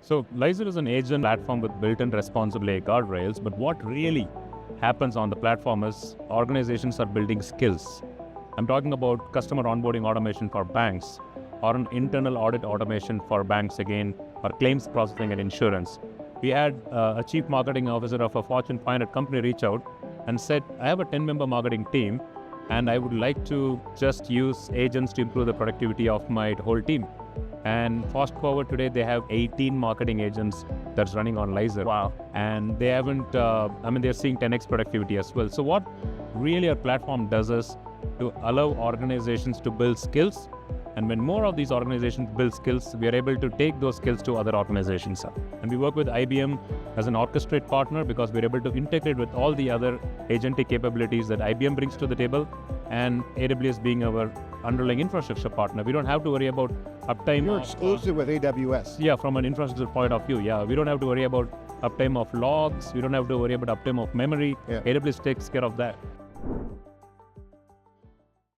So Lyzr is an agent platform with built-in responsibility guardrails, but what really happens on the platform is organizations are building skills. I'm talking about customer onboarding automation for banks, or an internal audit automation for banks again, or claims processing and insurance. We had a chief marketing officer of a Fortune 500 company reach out and said, I have a 10-member marketing team and I would like to just use agents to improve the productivity of my whole team. And fast forward today, they have 18 marketing agents that's running on Lyzr. Wow. And they haven't, they're seeing 10x productivity as well. So what really our platform does is to allow organizations to build skills. And when more of these organizations build skills, we are able to take those skills to other organizations. And we work with IBM as an orchestrate partner because we're able to integrate with all the other agentic capabilities that IBM brings to the table, and AWS being our underlying infrastructure partner. We don't have to worry about uptime. You're exclusive with AWS. Yeah, from an infrastructure point of view, yeah. We don't have to worry about uptime of logs. We don't have to worry about uptime of memory. Yeah. AWS takes care of that.